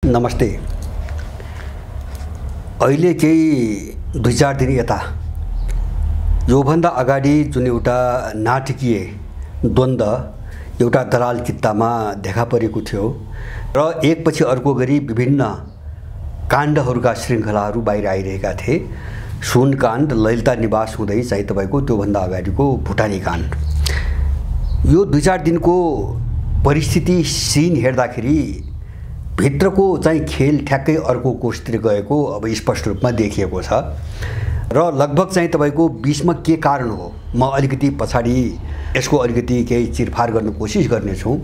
नमस्ते। अहिले केही 2-4 दिन यता योभन्दा अगाडि जुन एउटा नाटकीय द्वन्द्व एउटा दलाल कित्तामा देखा परेको थियो र एकपछि अर्को गरी विभिन्न काण्डहरूका श्रृङ्खलाहरू बाहिर आइरहेका थिए। सुन काण्ड, ललिता निवास हुँदै चाहिँ तपाईको त्योभन्दा अगाडिको भुटानी काण्ड। यो 2-4 दिनको परिस्थिति सीन हेर्दाखेरि भित्रको चाहिँ खेल ठ्याक्कै अर्को कोषतिर गएको अब स्पष्ट रूपमा देखिएको छ र लगभग चाहिँ तपाईको बीचमा के कारण हो म अलिकति पछाडि यसको अलिकति केही चिरफार गर्न कोसिस गर्नेछु।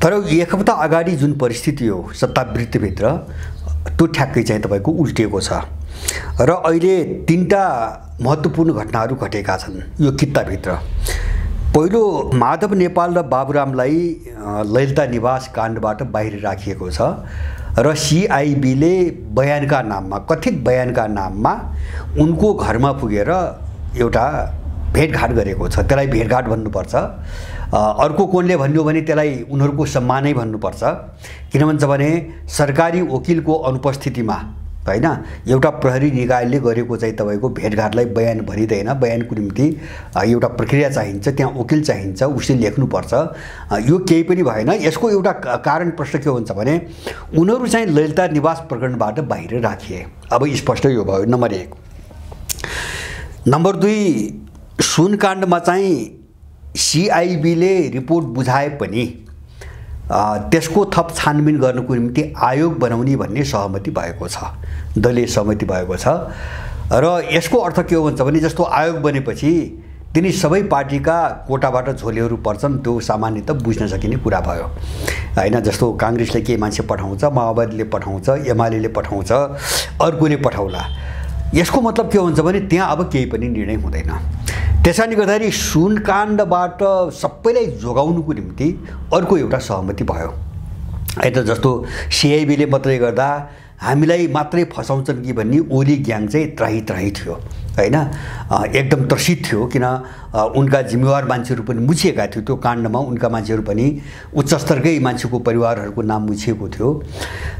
तर एक हप्ता अगाडि जुन परिस्थिति हो सत्तावृत्तिभित्र त्यो ठ्याक्कै चाहिँ तपाईको उल्टिएको छ र अहिले 3टा महत्त्वपूर्ण घटनाहरू घटेका छन् यो कित्ताभित्र। पहिलो, माधव नेपाल र बाबुरामलाई ललिता निवास काण्डबाट बाहिर राखिएको छ र सिआइबीले बयानका नाममा, कथित बयानका नाममा उनको घरमा पुगेर एउटा भेटघाट गरेको छ। त्यसलाई भेटघाट भन्नुपर्छ, अर्को कोणले भन्यो भने त्यसलाई उनीहरूको सम्मानै भन्नुपर्छ। किन भन्छ भने सरकारी वकिलको अनुपस्थितिमा हैन एउटा प्रहरी निकायले गरेको चाहिँ तपाईको भेटघाटलाई बयान भनिदैन। बयानको निम्ति एउटा प्रक्रिया चाहिन्छ, त्यहाँ वकिल चाहिन्छ, उसले लेख्नुपर्छ। यो केही पनि भएन। यसको एउटा कारण प्रश्न के हुन्छ भने उनीहरू चाहिँ ललिता निवास प्रकरणबाट बाहिर राखिए। अब स्पष्ट यो भयो नम्बर 1। नम्बर 2, सुन काण्डमा चाहिँ सिआइबीले रिपोर्ट बुझाए पनि त्यसको थप छानबिन गर्नको निम्ति आयोग बनाउने भन्ने सहमति भएको छ, दलीय सहमति भएको छ। र यसको अर्थ के हो भन्छ भने जस्तो आयोग बनेपछि तिनी सबै पार्टीका कोटाबाट झोलेहरू पर्छन्, त्यो सामान्यतः बुझ्न सकिने कुरा भयो हैन। जस्तो कांग्रेसले केही मान्छे पठाउँछ, माओवादीले पठाउँछ, एमालेले पठाउँछ, अर्कोले पठाउला। यसको मतलब के हुन्छ भने त्यहाँ अब केही पनि निर्णय हुँदैन। त्यसैले गर्दाखेरि सुन काण्डबाट सबैलाई जोगाउनुको निम्ति अर्को एउटा सहमति भयो हैन। जस्तो सिआइबीले मात्रै गर्दा हामीलाई मात्रै फसाउँछन् कि भन्ने ओली ग्याङ चाहिँ त्राही थियो हैन, एकदम त्रसित थियो। किन उनका जिम्मेवार मान्छेहरू पनि मुछिएका थियो त्यो काण्डमा, उनका मान्छेहरू पनि उच्च स्तरकै मान्छेको परिवारहरूको नाम मुछिएको थियो।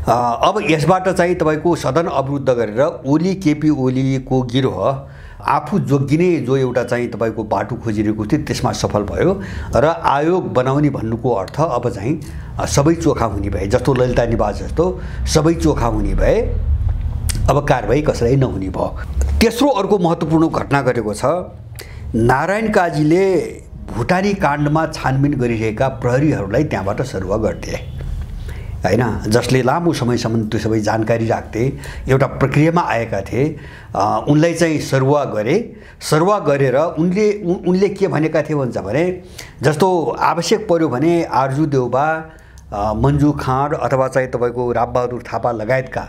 अब यसबाट चाहिँ तपाईको सदन अवरुद्ध गरेर ओली केपी ओलीको गिरोह आफू जोगिने जो एउटा चाहिँ तपाईको बाटो खोजिरहेको थियो त्यसमा सफल भयो र आयोग बनाउने भन्नुको अर्थ अब चाहिँ सबै चोखा हुने भए, जस्तो ललिता निवास जस्तो सबै चोखा हुने भए, अब कारबाही कसैलाई नहुने भयो। तेस्रो अर्को महत्त्वपूर्ण घटना गरेको छ, नारायण काजीले भुटानी काण्डमा छानबिन गरिरहेका प्रहरीहरूलाई त्यहाँबाट सरुवा गर्थे हैन, जसले लामो समयसम्म त्यो सबै जानकारी राख्थे, एउटा प्रक्रियामा आएका थिए। उनलाई चाहिँ सरुवा गरेर उनले के भनेका थिए भन्छ भने जस्तो आवश्यक पर्यो भने आर्जु देउबा, मन्जु खाँड अथवा चाहिँ तपाईको रामबहादुर थापा लगायतका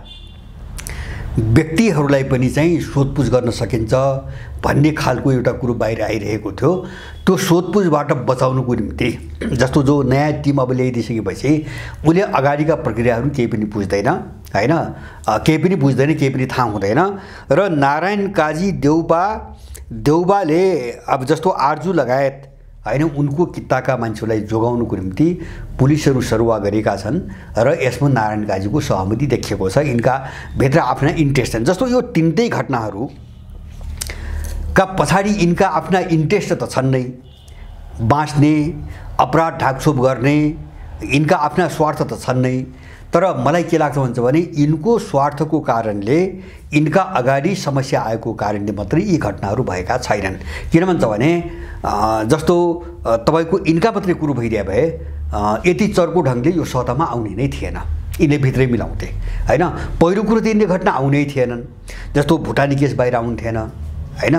व्यक्तिहरूलाई पनि चाहिँ सोधपुछ गर्न सकिन्छ भन्ने खालको एउटा कुरो बाहिर आइरहेको थियो। त्यो सोधपुछबाट बचाउनुको निम्ति जस्तो जो नयाँ टिम अब ल्याइदिइसकेपछि उसले अगाडिका प्रक्रियाहरू केही पनि बुझ्दैन हैन, केही पनि बुझ्दैन, केही पनि थाहा हुँदैन। र नारायण काजी देउबाले अब जस्तो आर्जु लगायत हैन उनको कित्ताका मान्छेलाई जोगाउनुको निम्ति पुलिसहरू सरुवा गरेका छन् र यसमा नारायण काजीको सहमति देखिएको छ। इनका भित्र आफ्ना इन्ट्रेस्ट छन्। जस्तो यो 3टै घटनाहरू का पछाडि इनका आफ्ना इन्ट्रेस्ट त छन् नै, बाँच्ने, अपराध ढाकछोप गर्ने, इनका आफ्ना स्वार्थ त छन् नै। तर मलाई के लाग्छ भन्छ भने इनको स्वार्थको कारणले, इनका अगाडि समस्या आएको कारणले मात्रै यी घटनाहरू भएका छैनन्। किन भन्छ भने जस्तो तपाईको इनका मात्रै कुरो भइदिए भए यति चर्को ढङ्गले यो सतहमा आउने नै थिएन, यिनले भित्रै मिलाउँथे हैन। पहिलो कुरो त यिनले घटना आउनै थिएनन्, जस्तो भुटानी केस बाहिर आउनु थिएन हैन,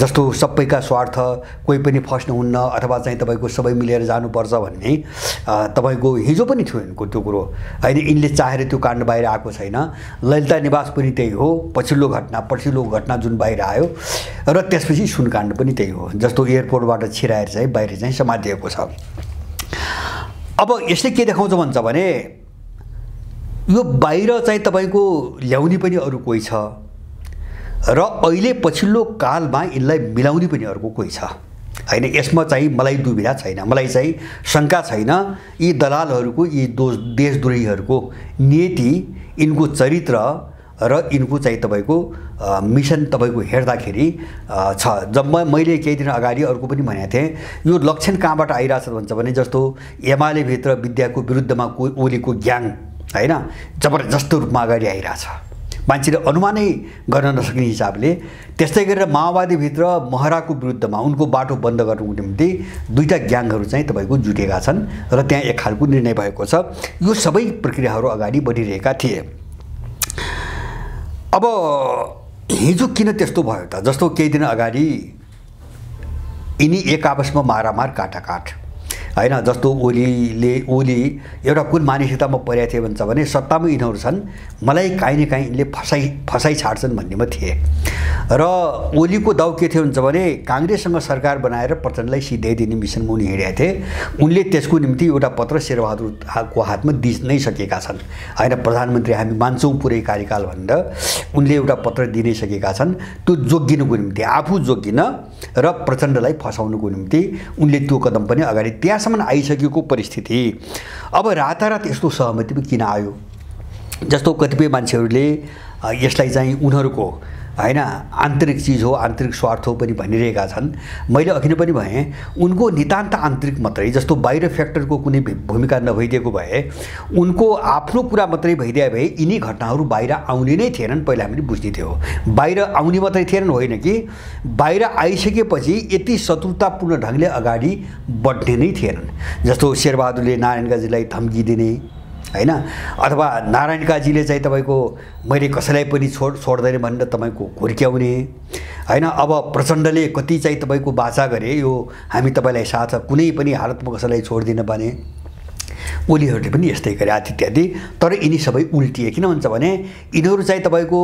जस्तो सबैका स्वार्थ कोही पनि फस्नुहुन्न अथवा चाहिँ तपाईको सबै मिलेर जानुपर्छ भन्ने तपाईको हिजो पनि थियो यिनको त्यो कुरो हैन। यिनले चाहेर त्यो काण्ड बाहिर आएको छैन। ललिता निवास पनि त्यही हो, पछिल्लो घटना जुन बाहिर आयो र त्यसपछि सुन काण्ड पनि त्यही हो, जस्तो एयरपोर्टबाट छिराएर चाहिँ बाहिर चाहिँ समातिएको छ। अब यसले के देखाउँछ भन्छ भने यो बाहिर चाहिँ तपाईको ल्याउने पनि अरू कोही छ र अहिले पछिल्लो कालमा यिनलाई मिलाउने पनि अर्को कोही छ हैन। यसमा चाहिँ मलाई दुविधा छैन, मलाई चाहिँ शङ्का छैन। यी दलालहरूको, यी देशद्रोहीहरूको नीति, यिनको चरित्र र यिनको चाहिँ तपाईको मिसन तपाईको हेर्दाखेरि छ। जब मैले केही दिन अगाडि अर्को पनि भनेको थिएँ, यो लक्षण कहाँबाट आइरहेछ भन्छ भने जस्तो एमाले भित्र विद्याको विरुद्धमा ओलीको ग्याङ हैन जबरजस्त रूपमा अगाडि आइरहेछ, मान्छेले अनुमानै गर्न नसक्ने हिसाबले। त्यस्तै गरेर माओवादीभित्र महराको विरुद्धमा उनको बाटो बन्द गर्नुको निम्ति दुईटा ग्याङहरू चाहिँ तपाईको जुटेका छन् र त्यहाँ एक खालको निर्णय भएको छ। यो सबै प्रक्रियाहरू अगाडि बढिरहेका थिए। अब हिजो किन त्यस्तो भयो त? जस्तो केही दिन अगाडि यिनी एक आपसमा मारामार काटाकाट हैन। जस्तो ओली एउटा कुन मानसिकतामा परेका थिए भन्छ भने सत्तामा यिनीहरू छन्, मलाई काहीँ न काहीँ यिनले फसाइ छाड्छन् भन्नेमा थिए। र ओलीको दाउ के थियो भन्छ भने काङ्ग्रेससँग सरकार बनाएर प्रचण्डलाई सिधाइदिने मिसनमा उनी हिँडेका थिए। उनले त्यसको निम्ति एउटा पत्र शेरबहादुरको हातमा दिइ नै सकेका छन् हैन। प्रधानमन्त्री हामी मान्छौँ पुरै कार्यकाल भनेर उनले एउटा पत्र दिइ नै सकेका छन्। त्यो जोगिनुको निम्ति, आफू जोगिन र प्रचण्डलाई फसाउनुको निम्ति उनले त्यो कदम पनि अगाडि त्यहाँसम्म आइसकेको परिस्थिति। अब रातारात यस्तो सहमति किन आयो? जस्तो कतिपय मान्छेहरूले यसलाई चाहिँ उनीहरूको हैन आन्तरिक चिज हो, आन्तरिक स्वार्थ हो पनि भनिरहेका छन्। मैले अघि नै पनि भने उनको नितान्त आन्तरिक मात्रै, जस्तो बाहिर फ्याक्टरको कुनै भूमिका नभइदिएको भए, उनको आफ्नो कुरा मात्रै भइदिए भए यिनी घटनाहरू बाहिर आउने नै थिएनन्। पहिला हामीले बुझ्ने थियो बाहिर आउने मात्रै थिएनन्, होइन कि बाहिर आइसकेपछि यति शत्रुतापूर्ण ढङ्गले अगाडि बढ्ने नै थिएनन्। जस्तो शेरबहादुरले नारायण काजीलाई धम्की दिने हैन, अथवा नारायण काजीले चाहिँ तपाईको मैले कसैलाई पनि छोड्दैन भनेर तपाईको घुर्क्याउने हैन। अब प्रचण्डले कति चाहिँ तपाईको बाचा गरे, यो हामी तपाईलाई साथ कुनै पनि हालतमा कसैलाई छोड्दिन भने, ओलीहरूले पनि यस्तै गरे इत्यादि। तर यिनी सबै उल्टिए। किन भन्छ भने यिनीहरू चाहिँ तपाईको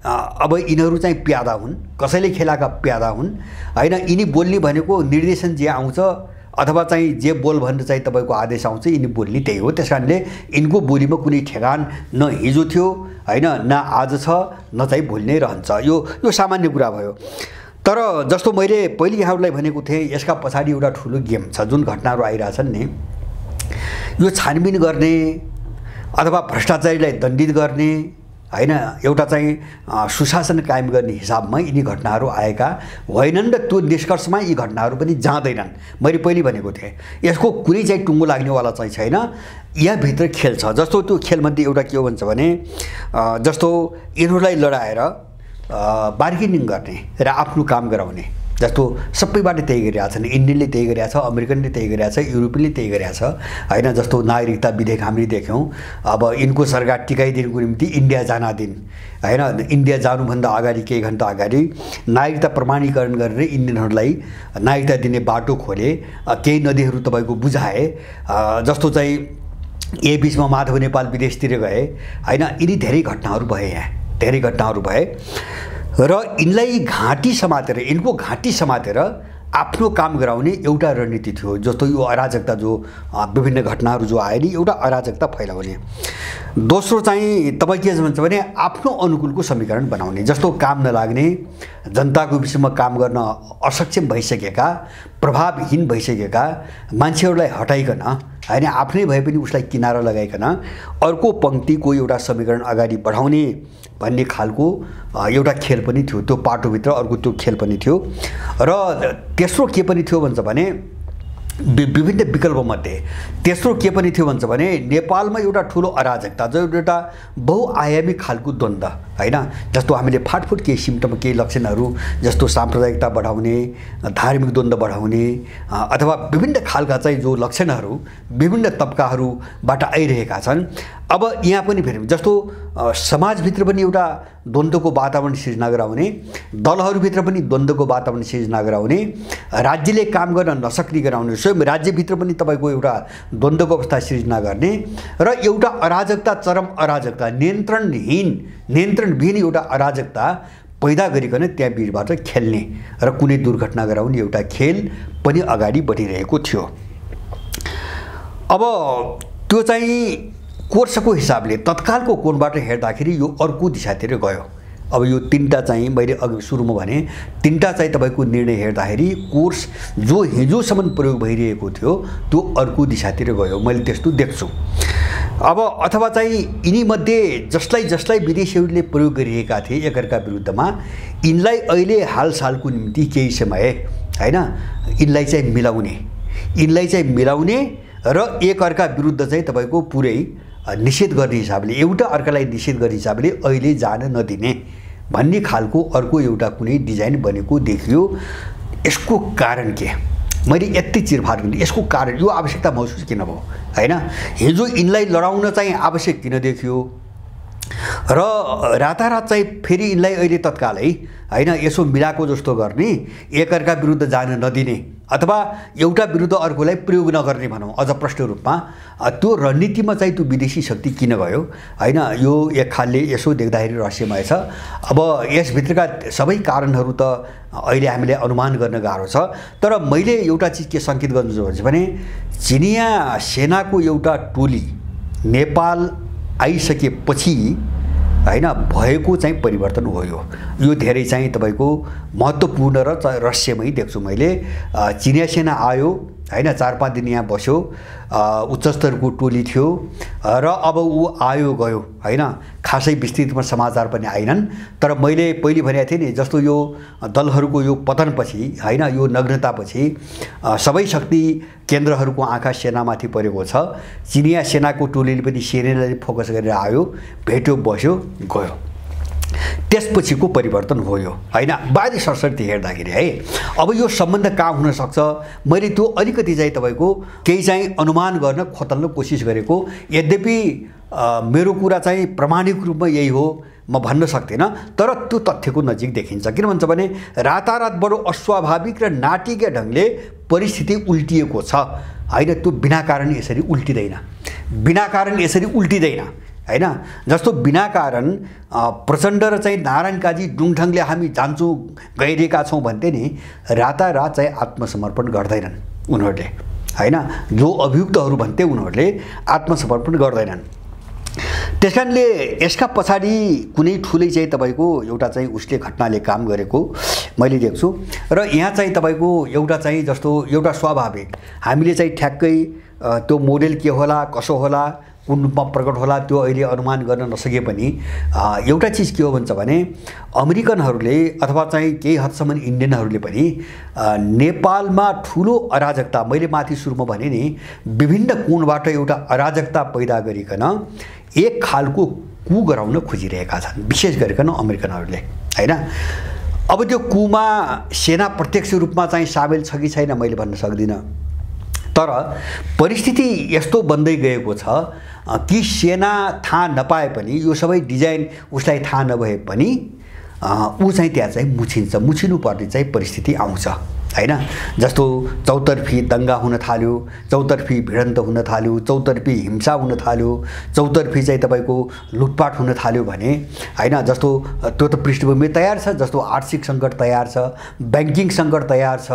अब यिनीहरू चाहिँ प्यादा हुन्, कसैले खेलाका प्यादा हुन् हैन। यिनी बोल्ने भनेको निर्देशन जे आउँछ अथवा चाहिँ जे बोल भनेर चाहिँ तपाईको आदेश आउँछ यिनी बोल्ने त्यही हो। त्यसकारणले यिनको बोलीमा कुनै ठेगान न हिजो थियो हैन, न आज छ, न चाहिँ भोलि नै रहन्छ। यो सामान्य कुरा भयो। तर जस्तो मैले पहिले यहाँहरूलाई भनेको थिएँ, यसका पछाडि एउटा ठुलो गेम छ। जुन घटनाहरू आइरहेछन् नि, यो छानबिन गर्ने अथवा भ्रष्टाचारीलाई दण्डित गर्ने हैन, एउटा चाहिँ सुशासन कायम गर्ने हिसाबमा यिनी घटनाहरू आएका होइनन् र त्यो निष्कर्षमा यी घटनाहरू पनि जाँदैनन्। मैले पहिले भनेको थिएँ यसको कुनै चाहिँ टुङ्गो लाग्नेवाला चाहिँ छैन। यहाँभित्र खेल छ। जस्तो त्यो खेलमध्ये एउटा के हो भन्छ भने जस्तो यिनीहरूलाई लडाएर बार्गेनिङ गर्ने र आफ्नो काम गराउने, जस्तो सबैबाट त्यही गरिरहेको छन्। इन्डियनले त्यही गरिरहेको छ, अमेरिकनले त्यही गरिरहेको छ, युरोपियनले त्यही गरिरहेको छ हैन। जस्तो नागरिकता विधेयक हामीले देख्यौँ। अब यिनको सरकार टिकाइदिनुको निम्ति इन्डिया जान दिन हैन, इन्डिया जानुभन्दा अगाडि केही घन्टा अगाडि नागरिकता प्रमाणीकरण गरेर इन्डियनहरूलाई नागरिकता दिने बाटो खोले। केही नदीहरू तपाईँको बुझाए। जस्तो चाहिँ ए बिचमा माधव नेपाल विदेशतिर गए हैन। यिनी धेरै घटनाहरू भए, यहाँ धेरै घटनाहरू भए र यिनलाई घाँटी समातेर, यिनको घाँटी समातेर आफ्नो काम गराउने एउटा रणनीति थियो। जस्तो यो अराजकता जो विभिन्न घटनाहरू जो आए नि, एउटा अराजकता फैलाउने। दोस्रो चाहिँ तपाईँ के भन्छ भने आफ्नो अनुकूलको समीकरण बनाउने। जस्तो काम नलाग्ने, जनताको विषयमा काम गर्न असक्षम भइसकेका, प्रभावहीन भइसकेका मान्छेहरूलाई हटाइकन हैन, आफ्नै भए पनि उसलाई किनारा लगाइकन अर्को पङ्क्तिको एउटा समीकरण अगाडि बढाउने भन्ने खालको एउटा खेल पनि थियो। त्यो पाटोभित्र अर्को त्यो खेल पनि थियो। र तेस्रो के पनि थियो भन्छ भने विभिन्न विकल्पमध्ये तेस्रो के पनि थियो भन्छ भने नेपालमा एउटा ठुलो अराजकता, जो एउटा बहुआयामी खालको द्वन्द्व हैन। जस्तो हामीले फाटफुट केही सिम्टम, केही लक्षणहरू, जस्तो साम्प्रदायिकता बढाउने, धार्मिक द्वन्द्व बढाउने अथवा विभिन्न खालका चाहिँ जो लक्षणहरू विभिन्न तबकाहरूबाट आइरहेका छन्। अब यहाँ पनि फेरि जस्तो समाजभित्र पनि एउटा द्वन्द्वको वातावरण सिर्जना गराउने, दलहरूभित्र पनि द्वन्द्वको वातावरण सिर्जना गराउने, राज्यले काम गर्न नसक्ने गराउने, स्वयं राज्यभित्र पनि तपाईँको एउटा द्वन्द्वको अवस्था सिर्जना गर्ने र एउटा अराजकता, चरम अराजकता, नियन्त्रणविहीन एउटा अराजकता पैदा गरिकन त्यहाँ बीचबाट खेल्ने र कुनै दुर्घटना गराउने एउटा खेल पनि अगाडि बढिरहेको थियो। अब त्यो चाहिँ कोर्सको हिसाबले तत्कालको कोणबाट हेर्दाखेरि यो अर्को दिशातिर गयो अब यो तीनटा चाहिँ मैले अघि सुरुमा भने तीनटा चाहिँ तपाईको निर्णय हेर्दाखेरि कोर्स जो हिजोसम्म प्रयोग भइरहेको थियो त्यो अर्को दिशातिर गयो, मैले त्यस्तो देख्छु। अब अथवा चाहिँ यिनीमध्ये जसलाई विदेशीहरूले प्रयोग गरिरहेका थिए एकअर्का विरुद्धमा, यिनलाई अहिले हालसालको निम्ति केही समय हैन यिनलाई चाहिँ मिलाउने र एकअर्का विरुद्ध चाहिँ तपाईको पुरै निषेध गर्ने हिसाबले, एउटा अर्कालाई निषेध गर्ने हिसाबले अहिले जान नदिने भन्ने खालको अर्को एउटा कुनै डिजाइन बनेको देखियो। यसको कारण के? मैले यति चिरफार गर्ने यसको कारण यो आवश्यकता महसुस किन भयो हैन? हिजो यिनलाई लडाउन चाहिँ आवश्यक किन देखियो र रातारात चाहिँ फेरि यिनलाई अहिले तत्कालै हैन यसो मिलाको जस्तो गर्ने, एकअर्का विरुद्ध जान नदिने अथवा एउटा विरुद्ध अर्कोलाई प्रयोग नगर्ने भनौँ अझ प्रष्ट रूपमा, त्यो रणनीतिमा चाहिँ त्यो विदेशी शक्ति किन गयो हैन? यो एक खालले यसो देख्दाखेरि रहस्यमय छ। अब यसभित्रका सबै कारणहरू त अहिले हामीले अनुमान गर्न गाह्रो छ, तर मैले एउटा चिज के सङ्केत गर्नु चाहन्छु भने चिनिया सेनाको एउटा टोली नेपाल आइसकेपछि हैन भएको चाहिँ परिवर्तन हो। यो धेरै चाहिँ तपाईको महत्त्वपूर्ण र रहस्यमय देख्छु मैले। चिनिया सेना आयो हैन, 4-5 दिन यहाँ बस्यो, उच्च स्तरको टोली थियो र अब ऊ आयो गयो हैन, खासै विस्तृतमा समाचार पनि आएनन्। तर मैले पहिले भनेको थिएँ नि, जस्तो यो दलहरूको यो पतनपछि हैन, यो नग्नतापछि सबै शक्ति केन्द्रहरूको आँखा सेनामाथि परेको छ। चिनिया सेनाको टोलीले पनि सेनालाई फोकस गरेर आयो, भेट्यो, बस्यो, गयो। त्यसपछिको परिवर्तन हो यो हैन, बाहिरी सरसर्ती हेर्दाखेरि है। अब यो सम्बन्ध कहाँ हुन सक्छ, मैले त्यो अलिकति चाहिँ तपाईको केही चाहिँ अनुमान गर्न खोतल्न कोसिस गरेको। यद्यपि मेरो कुरा चाहिँ प्रामाणिक रूपमा यही हो म भन्न सक्दिनँ, तर त्यो तथ्यको नजिक देखिन्छ। किन भन्छ भने रातारात बडो अस्वाभाविक र नाटकीय ढङ्गले परिस्थिति उल्टिएको छ हैन। त्यो बिना कारण यसरी उल्टिँदैन हैन। जस्तो बिना कारण प्रचण्ड र चाहिँ नारायण काजी डुङठङले हामी जान्छौँ गइरहेका छौँ भन्थे नि, रातारात चाहिँ आत्मसमर्पण गर्दैनन् उनीहरूले हैन। जो अभियुक्तहरू भन्थे उनीहरूले आत्मसमर्पण गर्दैनन्। त्यसकारणले यसका पछाडि कुनै ठुलै चाहिँ तपाईको एउटा चाहिँ उसले घटनाले काम गरेको मैले देख्छु। र यहाँ चाहिँ तपाईको एउटा चाहिँ जस्तो एउटा स्वाभाविक हामीले चाहिँ ठ्याक्कै त्यो मोडेल के होला, कसो होला, कुन रूपमा प्रकट होला त्यो अहिले अनुमान गर्न नसके पनि एउटा चिज के हो भन्छ भने अमेरिकनहरूले अथवा चाहिँ केही हदसम्म इन्डियनहरूले पनि नेपालमा ठुलो अराजकता, मैले माथि सुरुमा भने नि, विभिन्न कोणबाट एउटा अराजकता पैदा गरिकन एक खालको कु गराउन खोजिरहेका छन्, विशेष गरिकन अमेरिकनहरूले हैन। अब त्यो कुमा सेना प्रत्यक्ष रूपमा चाहिँ सामेल छ कि छैन मैले भन्न सक्दिनँ, तर परिस्थिति यस्तो बन्दै गएको छ कि सेना थाहा नपाए पनि, यो सबै डिजाइन उसलाई थाहा नभए पनि ऊ चाहिँ त्यहाँ चाहिँ मुछिनुपर्ने चाहिँ परिस्थिति आउँछ हैन। जस्तो चौतर्फी दङ्गा हुन थाल्यो, चौतर्फी भिडन्त हुन थाल्यो, चौतर्फी हिंसा हुन थाल्यो, चौतर्फी चाहिँ तपाईको लुटपाट हुन थाल्यो भने हैन। जस्तो त्यो त पृष्ठभूमि तयार छ, जस्तो आर्थिक सङ्कट तयार छ, ब्याङ्किङ सङ्कट तयार छ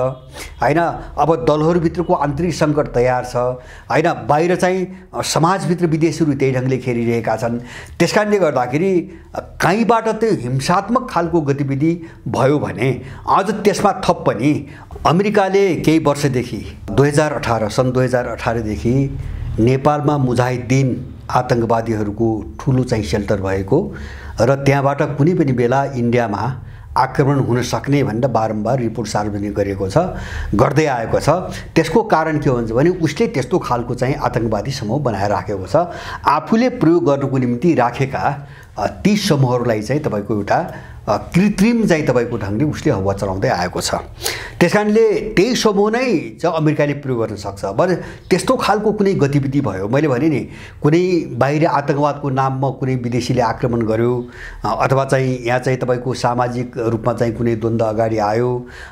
हैन। अब दलहरूभित्रको आन्तरिक सङ्कट तयार छ हैन। बाहिर चाहिँ समाजभित्र विदेशीहरू त्यही ढङ्गले खेलिरहेका छन्। त्यसकारणले गर्दाखेरि कहीँबाट त्यो हिंसात्मक खालको गतिविधि भयो भने अझ त्यसमा थप पनि अमेरिकाले केही वर्षदेखि सन् 2018 देखि नेपालमा मुजाहिद्दिन आतंकवादीहरूको ठुलो चाहिँ सेल्टर भएको र त्यहाँबाट कुनै पनि बेला इन्डियामा आक्रमण हुन सक्ने भनेर बारम्बार रिपोर्ट सार्वजनिक गरेको छ, गर्दै आएको छ। त्यसको कारण के हुन्छ भने उसले त्यस्तो खालको चाहिँ आतंकवादी समूह बनाएर राखेको छ। आफूले प्रयोग गर्नको निम्ति राखेका ती समूहहरूलाई चाहिँ तपाईको एउटा कृत्रिम चाहिँ तपाईको ढङ्गले उसले हवा चलाउँदै आएको छ। त्यसकारणले त्यही समूह नै चाहिँ अमेरिकाले प्रयोग गर्न सक्छ। बरु त्यस्तो खालको कुनै गतिविधि भयो, मैले भने नि कुनै बाहिरी आतंकवादको नाममा कुनै विदेशीले आक्रमण गर्यो अथवा चाहिँ यहाँ चाहिँ तपाईको सामाजिक रूपमा चाहिँ कुनै द्वन्द्व अगाडि आयो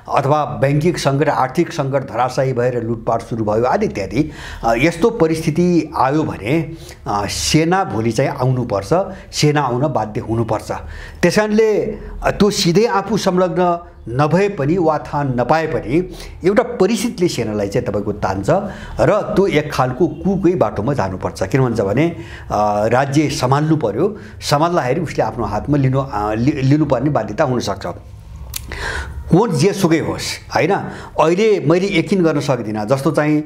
अथवा बैंकिङ सङ्कट, आर्थिक सङ्कट धराशायी भएर लुटपाट सुरु भयो आदि इत्यादि, यस्तो परिस्थिति आयो भने सेना भोलि चाहिँ आउनुपर्छ, सेना आउन बाध्य हुनुपर्छ। त्यसकारणले त्यो सिधै आफू संलग्न नभए पनि वा थाहा नपाए पनि एउटा परिस्थितिले सेनालाई चाहिँ तपाईँको तान्छ र त्यो एक खालको कुकै बाटोमा जानुपर्छ। किन भन्छ भने राज्य सम्हाल्नु पर्यो, सम्हाल्दाखेरि उसले आफ्नो हातमा लिनुपर्ने बाध्यता हुनसक्छ। कोण जेसुकै होस् हैन, अहिले मैले यकिन गर्न सक्दिनँ जस्तो चाहिँ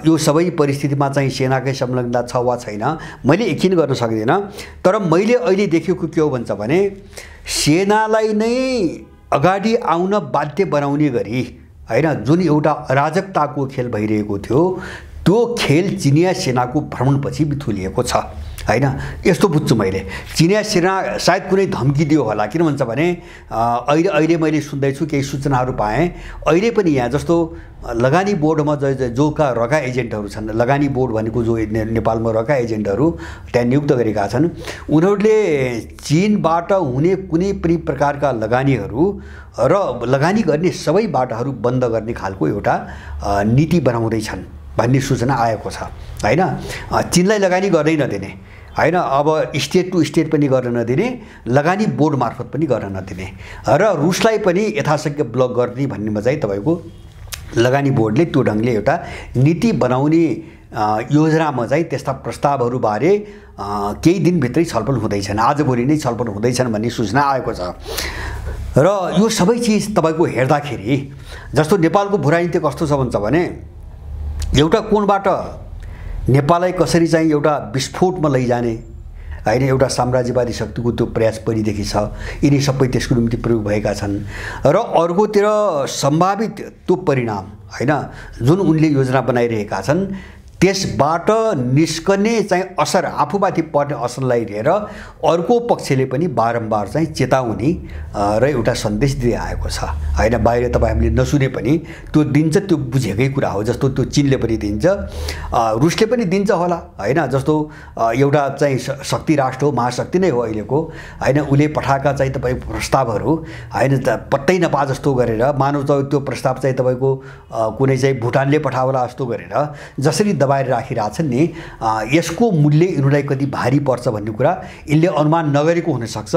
यो सबै परिस्थितिमा चाहिँ सेनाकै संलग्नता छ वा छैन मैले यकिन गर्न सक्दिनँ। तर मैले अहिले देखेको के हो भन्छ भने सेनालाई नै अगाडि आउन बाध्य बनाउने गरी हैन जुन एउटा अराजकताको खेल भइरहेको थियो त्यो खेल चिनिया सेनाको भ्रमणपछि बिथुलिएको छ हैन। यस्तो बुझ्छु मैले, चिनिया सेना सायद कुनै धम्की दियो होला। किन भन्छ भने अहिले मैले सुन्दैछु केही सूचनाहरू पाएँ, अहिले पनि यहाँ जस्तो लगानी बोर्डमा जोका रका एजेन्टहरू छन्, लगानी बोर्ड भनेको जो नेपालमा रका एजेन्टहरू त्यहाँ नियुक्त गरेका छन्, उनीहरूले चीनबाट हुने कुनै पनि प्रकारका लगानीहरू र लगानी गर्ने सबै बाटाहरू बन्द गर्ने खालको एउटा नीति बनाउँदैछन् भन्ने सूचना आएको छ हैन। चीनलाई लगानी गर्दै नदिने हैन, अब स्टेट टु स्टेट पनि गर्न नदिने, लगानी बोर्ड मार्फत पनि गर्न नदिने र रुसलाई पनि यथाशक्य ब्लक गर्ने भन्नेमा चाहिँ तपाईँको लगानी बोर्डले त्यो ढङ्गले एउटा नीति बनाउने योजनामा चाहिँ त्यस्ता प्रस्तावहरूबारे केही दिनभित्रै छलफल हुँदैछन्, आजभोलि नै छलफल हुँदैछन् भन्ने सूचना आएको छ। र यो सबै चिज तपाईँको हेर्दाखेरि जस्तो नेपालको भूराजनीति कस्तो छ भन्छ भने एउटा कोणबाट नेपाललाई कसरी चाहिँ एउटा विस्फोटमा लैजाने हैन एउटा साम्राज्यवादी शक्तिको त्यो प्रयास पहिलेदेखि छ, यिनी सबै त्यसको निम्ति प्रयोग भएका छन्। र अर्कोतिर सम्भावित त्यो परिणाम हैन जुन उनले योजना बनाइरहेका छन् त्यसबाट निस्कने चाहिँ असर आफूमाथि पर्ने असरलाई लिएर अर्को पक्षले पनि बारम्बार चाहिँ चेतावनी र एउटा सन्देश दिँदै आएको छ हैन। बाहिर तपाईँ हामीले नसुने पनि त्यो दिन्छ, त्यो बुझेकै कुरा हो। जस्तो त्यो चीनले पनि दिन्छ, रुसले पनि दिन्छ होला हैन। जस्तो एउटा चाहिँ शक्ति राष्ट्र हो, महाशक्ति नै हो अहिलेको हैन, उसले पठाएका चाहिँ तपाईँको प्रस्तावहरू हैन पत्तै नपा जस्तो गरेर मानव त्यो प्रस्ताव चाहिँ तपाईँको कुनै चाहिँ भुटानले पठाउला जस्तो गरेर जसरी दबाएर राखिरहेछन् नि, यसको मूल्य यिनीहरूलाई कति भारी पर्छ भन्ने कुरा यिनले अनुमान नगरेको हुनसक्छ।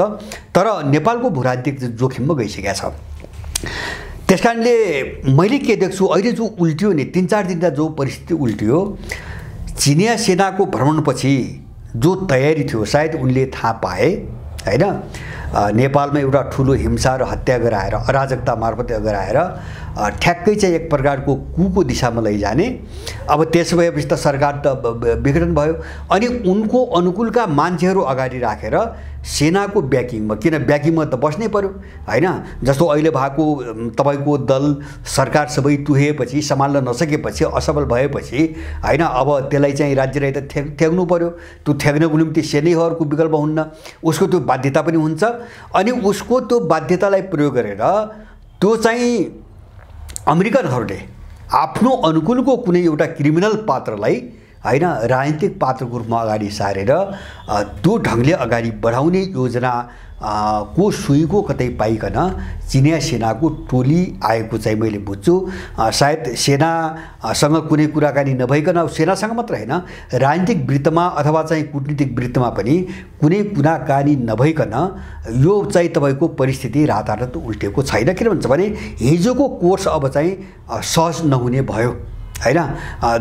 तर नेपालको भूराजनीतिक जोखिममा गइसकेका छ। त्यसकारणले मैले के देख्छु अहिले जो उल्टियो नि 3-4 दिनका जो परिस्थिति उल्टियो, चिनिया सेनाको भ्रमणपछि जो तयारी थियो सायद उनले थाहा पाए हैन, नेपालमा एउटा ठुलो हिंसा र हत्या गराएर अराजकता मार्फत गराएर ठ्याक्कै चाहिँ एक प्रकारको कुको दिशामा लैजाने। अब त्यसो भएपछि त सरकार त विघटन भयो अनि उनको अनुकूलका मान्छेहरू अगाडि राखेर सेनाको ब्याकिङमा, किन ब्याकिङमा त बस्नै पर्यो हैन। जस्तो अहिले भएको तपाईँको दल सरकार सबै तुहेपछि सम्हाल्न नसकेपछि असफल भएपछि हैन, अब त्यसलाई चाहिँ राज्यलाई त थ्याग्नु पर्यो। त्यो थ्याग्नको निम्ति सेनैहरूको विकल्प हुन्न, उसको त्यो बाध्यता पनि हुन्छ अनि उसको त्यो बाध्यतालाई प्रयोग गरेर त्यो चाहिँ अमेरिकनहरूले आफ्नो अनुकूलको कुनै एउटा क्रिमिनल पात्रलाई हैन राजनीतिक पात्रको रूपमा अगाडि सारेर त्यो ढङ्गले अगाडि बढाउने योजना को सुईको कतै पाइकन चिनिया सेनाको टोली आएको चाहिँ मैले बुझ्छु। सायद सेनासँग कुनै कुराकानी नभइकन, सेनासँग मात्र हैन राजनीतिक वृत्तमा अथवा चाहिँ कूटनीतिक वृत्तमा पनि कुनै कुराकानी नभइकन यो चाहिँ तपाईँको परिस्थिति रातारात उल्टेको छैन। किन भन्छ भने हिजोको कोर्स अब चाहिँ सहज नहुने भयो हैन।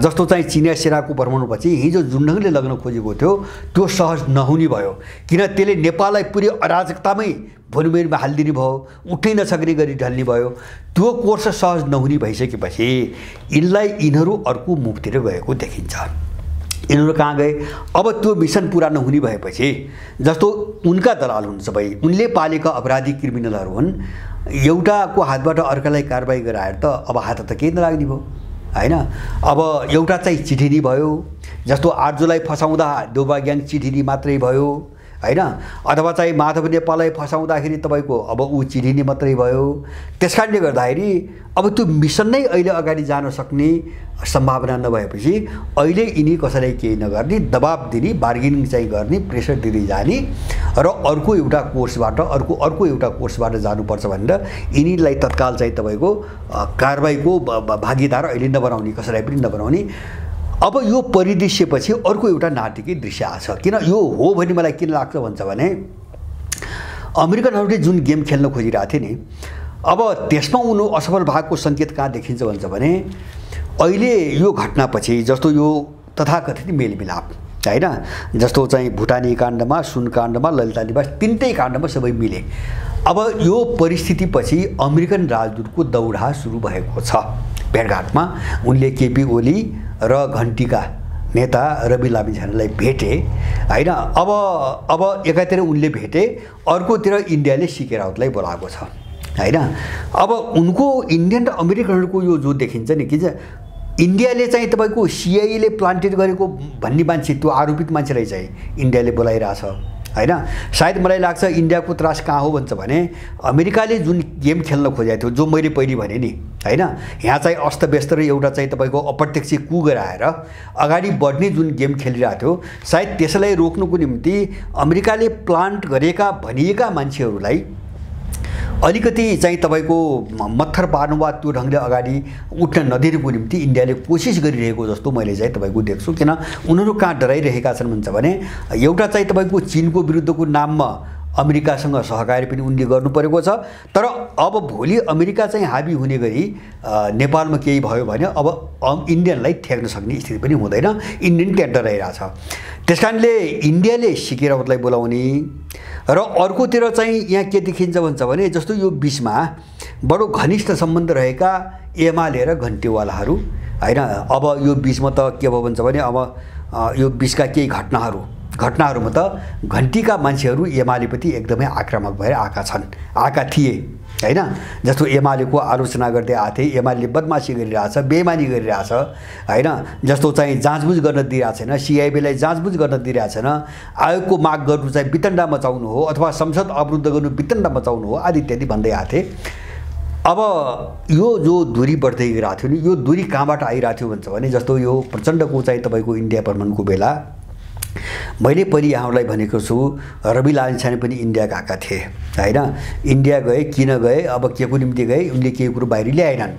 जस्तो चाहिँ चिनिया सेनाको भ्रमणपछि हिजो जुन ढङ्गले लग्न खोजेको थियो त्यो सहज नहुने भयो, किन त्यसले नेपाललाई पुरै अराजकतामै भुइँमा हालिदिने भयो, उठ्नै नसक्ने गरी ढल्ने भयो। त्यो कोर्स सहज नहुने भइसकेपछि यिनीहरू अर्को मुखतिर गएको देखिन्छ। यिनीहरू कहाँ गए? अब त्यो मिसन पुरा नहुने भएपछि जस्तो उनका दलाल हुन् सबै, उनले पालेका अपराधी क्रिमिनलहरू हुन्, एउटाको हातबाट अर्कालाई कारबाही गराएर त अब हात त केही नलाग्ने भयो हैन। अब एउटा चाहिँ चिठिनी भयो, जस्तो 8 जुलाई फसाउँदा देउबाग्याङ चिठिनी मात्रै भयो हैन, अथवा चाहिँ माधव नेपाललाई फसाउँदाखेरि तपाईँको अब ऊ चिठिनी मात्रै भयो। त्यसकारणले गर्दाखेरि अब त्यो मिसन नै अहिले अगाडि जान सक्ने सम्भावना नभएपछि अहिले यिनी कसैलाई केही नगर्ने, दबाब दिने, बार्गेनिङ चाहिँ गर्ने, प्रेसर दिँदै जाने र अर्को एउटा कोर्सबाट जानुपर्छ भनेर यिनीलाई तत्काल चाहिँ तपाईँको कारबाहीको भागीदार अहिले नबनाउने, कसैलाई पनि नबनाउने। अब यो परिदृश्यपछि अर्को एउटा नाटकीय दृश्य आछ। किन यो हो भने मलाई किन लाग्छ भन्छ भने अमेरिकनहरूले जुन गेम खेल्न खोजिरहेको थिए नि, अब त्यसमा उनी असफल भएको सङ्केत कहाँ देखिन्छ भन्छ भने अहिले यो घटनापछि जस्तो यो तथाकथित मेलमिलाप हैन, जस्तो चाहिँ भुटानी काण्डमा, सुन काण्डमा, ललिता निवास तीनटै काण्डमा सबै मिले। अब यो परिस्थितिपछि अमेरिकन राजदूतको दौडा सुरु भएको छ। भेटघाटमा उनले केपी ओली र घन्टीका नेता रवि लामिछानेलाई भेटे हैन। अब एकातिर उनले भेटे, अर्कोतिर इन्डियाले सीके राउतलाई बोलाएको छ हैन। अब उनको इन्डियन र अमेरिकनहरूको यो जो देखिन्छ नि कि इन्डियाले चाहिँ तपाईको सिआइएले प्लान्टेड गरेको भन्ने मान्छे, त्यो आरोपित मान्छेलाई चाहिँ इन्डियाले बोलाइरहेछ हैन। सायद मलाई लाग्छ इन्डियाको त्रास कहाँ हो भन्छ भने अमेरिकाले जुन गेम खेल्न खोजेको थियो, जो मैले पहिले भने नि हैन, यहाँ चाहिँ अस्तव्यस्त र एउटा चाहिँ तपाईको अप्रत्यक्ष कु गराएर अगाडि बढ्ने जुन गेम खेलिरहेको थियो, सायद त्यसलाई रोक्नुको निम्ति अमेरिकाले प्लान्ट गरेका भनिएका मान्छेहरूलाई अलिकति चाहिँ तपाईको मत्थर पार्नु वा त्यो ढङ्गले अगाडि उठ्न नदिनुको निम्ति इन्डियाले कोसिस गरिरहेको जस्तो मैले चाहिँ तपाईको देख्छु। किन उनीहरू कहाँ डराइरहेका छन् भन्छ भने एउटा चाहिँ तपाईको चीनको विरुद्धको नाममा अमेरिकासँग सहकारी पनि उनले गर्नु परेको छ, तर अब भोलि अमेरिका चाहिँ हाबी हुने गरी नेपालमा केही भयो भने अब इन्डियनलाई ठेक्न सक्ने स्थिति पनि हुँदैन, इन्डियन त्यहाँ डराइरहेछ। त्यसकारणले इन्डियाले सीके राउतलाई बोलाउने र अर्कोतिर चाहिँ यहाँ के देखिन्छ भन्छ भने जस्तो यो बिचमा बडो घनिष्ठ सम्बन्ध रहेका एमाले र घन्टीवालाहरू हैन। अब यो बिचमा त के भयो भन्छ भने अब यो बिचका केही घटनाहरूमा त घन्टीका मान्छेहरू एमालेप्रति एकदमै आक्रामक भएर आएका थिए हैन। जस्तो एमालेको आलोचना गर्दै आथे, एमाले बदमासी गरिरहेछ, बेइमानी गरिरहेछ हैन। जस्तो चाहिँ जाँचबुझ गर्न दिइरहेको छैन, सिआइबीलाई जाँचबुझ गर्न दिइरहेको छैन, आयोगको माग गर्नु चाहिँ वितण्डा मचाउनु हो अथवा संसद अवरुद्ध गर्नु वितण्डा मचाउनु हो आदि इत्यादि भन्दै आथे। अब यो जो दूरी बढ्दै गएको थियो नि, यो दूरी कहाँबाट आइरहेको थियो भन्छ भने जस्तो यो प्रचण्डको चाहिँ तपाईको इन्डिया भ्रमणको बेला मैले पहिले यहाँहरूलाई भनेको छु, रवि लामिछाने पनि इन्डिया गएका थिए हैन। इन्डिया गए, किन गए, अब के को निम्ति गए, उनले केही कुरो बाहिर ल्याएनन्।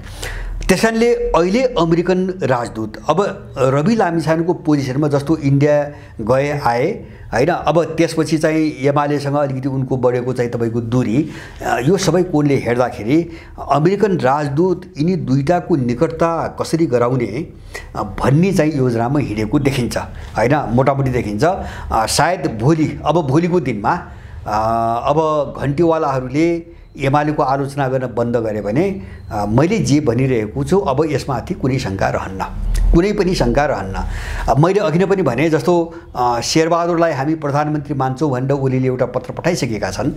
त्यसकारणले अहिले अमेरिकन राजदूत अब रवि लामिछानेको पोजिसनमा जस्तो इन्डिया गए आए हैन। अब त्यसपछि चाहिँ एमालेसँग अलिकति उनको बढेको चाहिँ तपाईको दूरी, यो सबै कोणले हेर्दाखेरि अमेरिकन राजदूत यिनी दुईटाको निकटता कसरी गराउने भन्ने चाहिँ योजनामा हिँडेको देखिन्छ हैन, मोटामोटी देखिन्छ। सायद भोलिको दिनमा अब घन्टीवालाहरूले एमालेको आलोचना गर्न बन्द गरे भने मैले जे भनिरहेको छु अब यसमाथि कुनै शङ्का रहन्न, कुनै पनि शङ्का रहन्न। मैले अघि नै पनि भने जस्तो शेरबहादुरलाई हामी प्रधानमन्त्री मान्छौँ भनेर ओलीले एउटा पत्र पठाइसकेका छन्।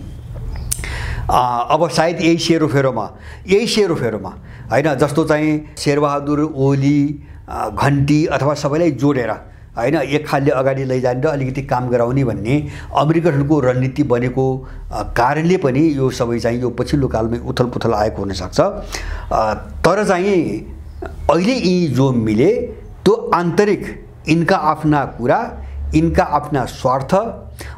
अब सायद यही सेरोफेरोमा हैन, जस्तो चाहिँ शेरबहादुर, ओली, घन्टी अथवा सबैलाई जोडेर हैन एक खालले अगाडि लैजाने र अलिकति काम गराउने भन्ने अमेरिकनहरूको रणनीति बनेको कारणले पनि यो सबै चाहिँ यो पछिल्लो कालमै उथलपुथल आएको हुनसक्छ। तर चाहिँ अहिले यी जो मिले त्यो आन्तरिक इनका आफ्ना कुरा, इनका आफ्ना स्वार्थ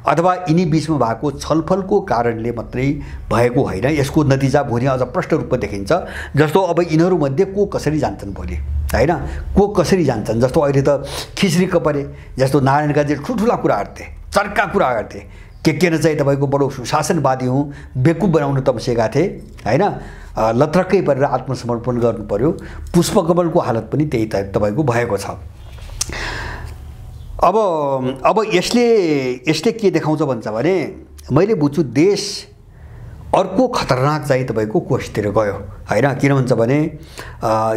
अथवा यिनी बीचमा भएको छलफलको कारणले मात्रै भएको होइन। यसको नतिजा भोलि अझ प्रष्ट रूपमा देखिन्छ। जस्तो अब यिनीहरूमध्ये को कसरी जान्छन् भोलि हैन, को कसरी जान्छन्। जस्तो अहिले त खिचरी कपरे जस्तो नारायण काजी ठुल्ठुला कुरा गर्थे, चर्का कुरा गर्थे, के न चाहिँ तपाईँको बडो सुशासनवादी हुँ, बेकुब बनाउन तम्सेका थिए हैन। लत्रक्कै परेर आत्मसमर्पण गर्नु पर्यो। पुष्पकमलको हालत पनि त्यही तपाईँको भएको छ। अब यसले के देखाउँछ भन्छ भने मैले बुझ्छु देश अर्को खतरनाक चाहिँ तपाईँको कोषतिर गयो हैन। किन भन्छ भने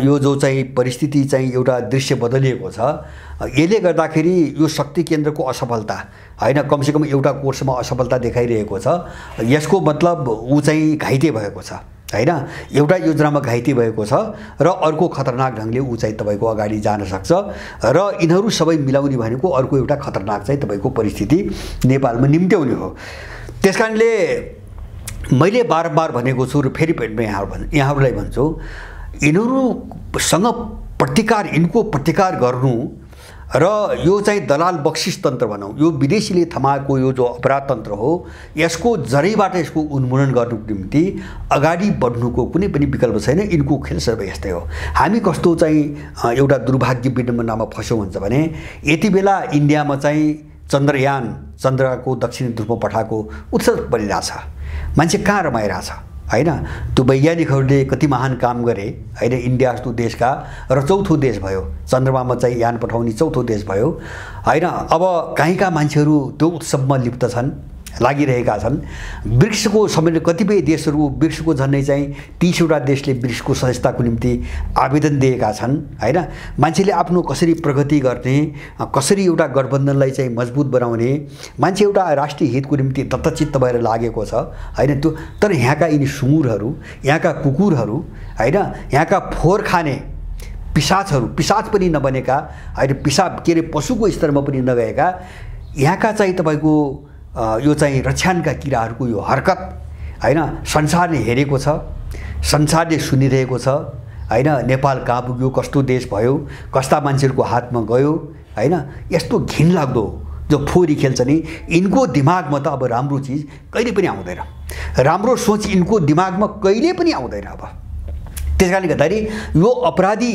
यो जो चाहिँ परिस्थिति चाहिँ एउटा दृश्य बदलिएको छ, यसले गर्दाखेरि यो शक्ति केन्द्रको असफलता हैन, कमसेकम एउटा कोर्समा असफलता देखाइरहेको छ। यसको मतलब ऊ चाहिँ घाइते भएको छ हैन, एउटा योजनामा घाइते भएको छ र अर्को खतरनाक ढङ्गले ऊ चाहिँ तपाईँको अगाडि जान सक्छ र यिनीहरू सबै मिलाउने भनेको अर्को एउटा खतरनाक चाहिँ तपाईँको परिस्थिति नेपालमा निम्त्याउने हो। त्यसकारणले मैले बारम्बार भनेको छु र फेरि यहाँहरूलाई भन्छु, यिनीहरूसँग यिनको प्रतिकार गर्नु र यो चाहिँ दलाल बक्सिस तन्त्र भनौँ, यो विदेशीले थमाएको यो जो अपराध तन्त्र हो, यसको जरैबाट यसको उन्मूलन गर्नुको निम्ति अगाडि बढ्नुको कुनै पनि विकल्प छैन। यिनको खेल सबै यस्तै हो। हामी कस्तो चाहिँ एउटा दुर्भाग्य विडम्बनामा फस्यौँ भन्छ भने यति बेला इन्डियामा चाहिँ चन्द्रयान चन्द्रको दक्षिणी ध्रुवमा पठाएको उत्सव बनिरहेछ। मान्छे कहाँ रमाइरहेछ हैन। त्यो वैज्ञानिकहरूले कति महान काम गरे हैन। इन्डिया जस्तो देशका र चौथो देश भयो, चन्द्रमामा चाहिँ यान पठाउने चौथो देश भयो हैन। अब कहीँका मान्छेहरू त्यो उत्सवमा लिप्त छन्, लागिरहेका छन्। वृक्षको समय कतिपय देशहरू वृक्षको झन्डै चाहिँ 30 वटा देशले वृक्षको सदस्यताको निम्ति आवेदन दिएका छन् हैन। मान्छेले आफ्नो कसरी प्रगति गर्ने, कसरी एउटा गठबन्धनलाई चाहिँ मजबुत बनाउने, मान्छे एउटा राष्ट्रिय हितको निम्ति दत्तचित्त भएर लागेको छ हैन। त्यो तर यहाँका यिनी सुँगुरहरू, यहाँका कुकुरहरू हैन, यहाँका फोहोर खाने पिशाचहरू, पिशाच पनि नबनेका हैन, पिसाब के अरे पशुको स्तरमा पनि नगएका यहाँका चाहिँ तपाईँको यो चाहिँ रक्षानका किराहरूको यो हरकत हैन संसारले हेरेको छ, संसारले सुनिरहेको छ हैन। नेपाल कहाँ पुग्यो, कस्तो देश भयो, कस्ता मान्छेहरूको हातमा गयो हैन। यस्तो घिनलाग्दो जो फोरी खेल्छ नि, यिनको दिमागमा त अब राम्रो चिज कहिले पनि आउँदैन, राम्रो सोच यिनको दिमागमा कहिले पनि आउँदैन। अब त्यसकारणले गर्दाखेरि यो अपराधी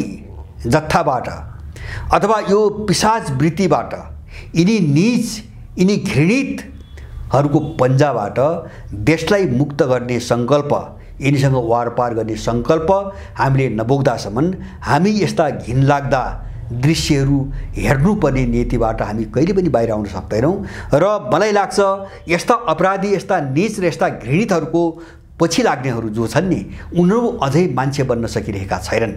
जत्थाबाट अथवा यो पिशाच वृत्तिबाट, यिनी नीच, यिनी घृणितहरूको पन्जाबाट देशलाई मुक्त गर्ने सङ्कल्प, यिनीसँग वारपार गर्ने सङ्कल्प हामीले नबोक्दासम्म हामी यस्ता घिनलाग्दा दृश्यहरू हेर्नुपर्ने नीतिबाट हामी कहिले पनि बाहिर आउन सक्दैनौँ। र मलाई लाग्छ यस्ता अपराधी, यस्ता नीच र यस्ता घृणितहरूको पछि लाग्नेहरू जो छन् नि, उनीहरू अझै मान्छे बन्न सकिरहेका छैनन्।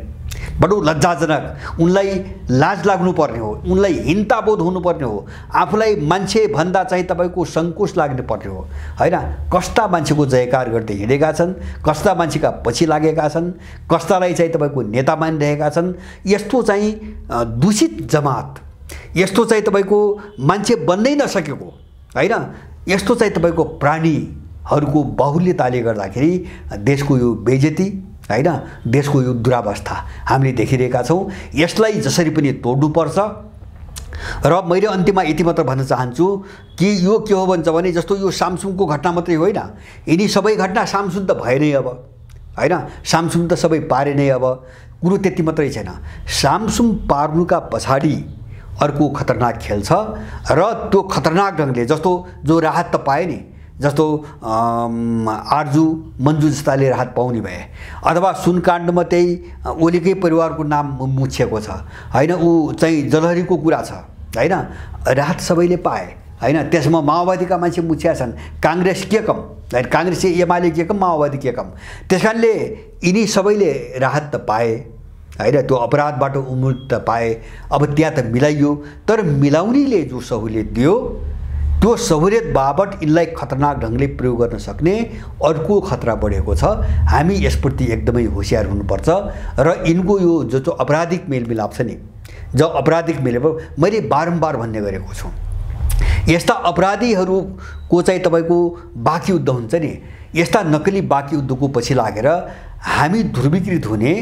बडो लज्जाजनक, उनलाई लाज लाग्नुपर्ने हो, उनलाई हिंताबोध हुनुपर्ने हो, आफूलाई मान्छे भन्दा चाहिँ तपाईँको सङ्कोच लाग्ने पर्ने हो हैन। कस्ता मान्छेको जयकार गर्दै हिँडेका छन्, कस्ता मान्छेका पछि लागेका छन्, कस्तालाई चाहिँ तपाईँको नेता मानिरहेका छन्। यस्तो चाहिँ दूषित जमात, यस्तो चाहिँ तपाईँको मान्छे बन्नै नसकेको हैन, यस्तो चाहिँ तपाईँको प्राणीहरूको बाहुल्यताले गर्दाखेरि देशको यो बेइज्जती हैन, देशको यो दुरावस्था हामीले देखिरहेका छौँ। यसलाई जसरी पनि तोड्नुपर्छ। र मैले अन्तिममा यति मात्र भन्न चाहन्छु कि यो के हो भन्छ भने, जस्तो यो सामसुङको घटना मात्रै होइन, यिनी सबै घटना सामसुङ त भए नै अब हैन, सामसुङ त सबै पारे नै। अब कुरो त्यति मात्रै छैन, सामसुङ पार्नुका पछाडि अर्को खतरनाक खेल छ। र त्यो खतरनाक ढङ्गले जस्तो जो राहत त पाए नि, जस्तो आर्जु मन्जु जस्ताले राहत पाउने भए, अथवा सुनकाण्डमा त्यही ओलीकै परिवारको नाम मुछिएको छ हैन, ऊ चाहिँ जलहरीको कुरा छ हैन, राहत सबैले पाए हैन। त्यसमा माओवादीका मान्छे मुछिया छन्, काङ्ग्रेस के कम हैन, काङ्ग्रेस एमाले के कम, माओवादी के कम। त्यसकारणले यिनी सबैले राहत त पाए हैन, त्यो अपराधबाट उन्मुक्त पाए। अब त्यहाँ त मिलाइयो, तर मिलाउनेले जो सहुलियत दियो त्यो सहुलियत बाबत यिनलाई खतरनाक ढङ्गले प्रयोग गर्न सक्ने अर्को खतरा बढेको छ। हामी यसप्रति एकदमै होसियार हुनुपर्छ। र यिनको यो जो आपराधिक मेलमिलाप छ नि, जो आपराधिक मेलमिलाप मैले बारम्बार भन्ने गरेको छु, यस्ता अपराधीहरूको चाहिँ तपाईँको बाँकी युद्ध हुन्छ नि, यस्ता नक्कली बाँकी युद्धको पछि लागेर हामी ध्रुवीकृत हुने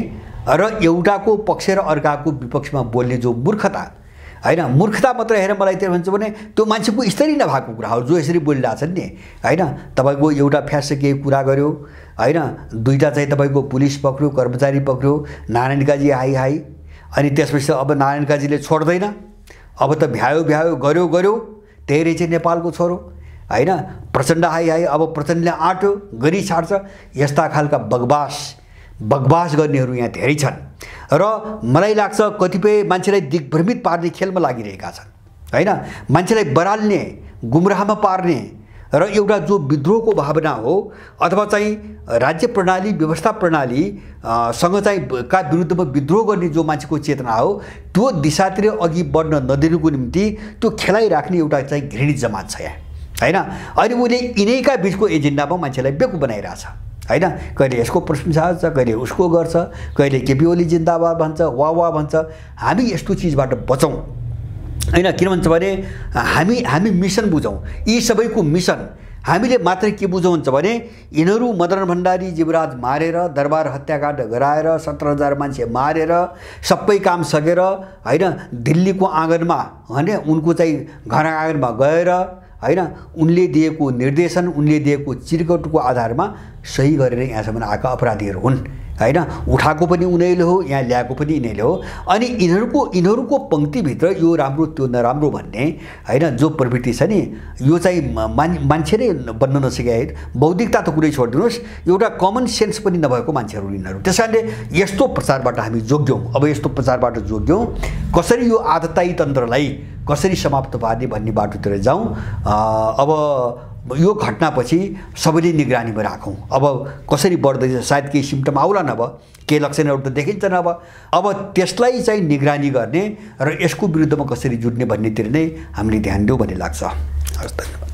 र एउटाको पक्ष र अर्काको विपक्षमा बोल्ने जो मूर्खता हैन, मूर्खता मात्र हेरेर मलाई त्यो भन्छ भने त्यो मान्छेको स्तरै नभएको कुरा हो जो यसरी बोलिरहेछन् नि हैन। तपाईँको एउटा फ्यास केही कुरा गर्यो हैन, दुईटा चाहिँ तपाईँको पुलिस पक्रियो, कर्मचारी पक्रियो, नारायण काजी हाई हाई, अनि त्यसपछि अब नारायण काजीले छोड्दैन, अब त भ्यायो भ्यायो, गर्यो गर्यो, त्यही रहेछ नेपालको छोरो हैन। प्रचण्ड हाई हाई, अब प्रचण्डले आँट्यो गरी छाड्छ। यस्ता खालका बकवास गर्नेहरू यहाँ धेरै छन्। र मलाई लाग्छ कतिपय मान्छेलाई दिग्भ्रमित पार्ने खेलमा लागिरहेका छन् हैन, मान्छेलाई बराल्ने, गुमराहमा पार्ने र एउटा जो विद्रोहको भावना हो अथवा चाहिँ राज्य प्रणाली, व्यवस्था प्रणाली सँग चाहिँ का विरुद्धमा विद्रोह गर्ने जो मान्छेको चेतना हो, त्यो दिशातिर अघि बढ्न नदिनुको निम्ति त्यो खेलाइराख्ने एउटा चाहिँ घृणित जमात छ यहाँ हैन। अनि उसले यिनैका बिचको एजेन्डामा मान्छेलाई बेकु बनाइरहेछ हैन। कहिले यसको प्रशंसा गर्छ, कहिले उसको गर्छ, कहिले केपी ओली जिन्दाबाद भन्छ, वाह भन्छ। हामी यस्तो चिजबाट बचौँ हैन। किन भन्छ भने हामी मिसन बुझौँ, यी सबैको मिसन हामीले मात्रै के बुझौँ भन्छ भने यिनीहरू मदन भण्डारी जीवराज मारेर, दरबार हत्याकाण्ड गराएर, 17,000 मान्छे मारेर, सबै काम सकेर हैन, दिल्लीको आँगनमा हैन, उनको चाहिँ घर आँगनमा गएर हैन, उनले दिएको निर्देशन, उनले दिएको चिरगटको आधारमा सही गरेर यहाँसम्म आएका अपराधीहरू हुन् हैन, उठाएको पनि उनीहरूले हो, यहाँ ल्याएको पनि यिनीहरूले हो। अनि यिनीहरूको पंक्तिभित्र यो राम्रो त्यो नराम्रो भन्ने हैन जो प्रवृत्ति छ नि, यो चाहिँ मान्छे नै बन्न नसकेका। बौद्धिकता त कुरै छोडिदिनुहोस्, एउटा कमन सेन्स पनि नभएको मान्छेहरू यिनीहरू। त्यसकारणले यस्तो प्रचारबाट हामी जोग्यौँ। अब यस्तो प्रचारबाट जोग्यौँ, कसरी यो आदतायी तन्त्रलाई कसरी समाप्त पार्ने भन्ने बाटोतिर जाउँ। अब यो घटनापछि सबैले निगरानीमा राखौँ। अब कसरी बढ्दैछ, सायद केही सिम्टम आउला नभ, केही लक्षणहरू त देखिन्छ नभ। अब त्यसलाई चाहिँ निगरानी गर्ने र यसको विरुद्धमा कसरी जुट्ने भन्नेतिर नै हामीले ध्यान दिउँ भन्ने लाग्छ। हस्, धन्यवाद।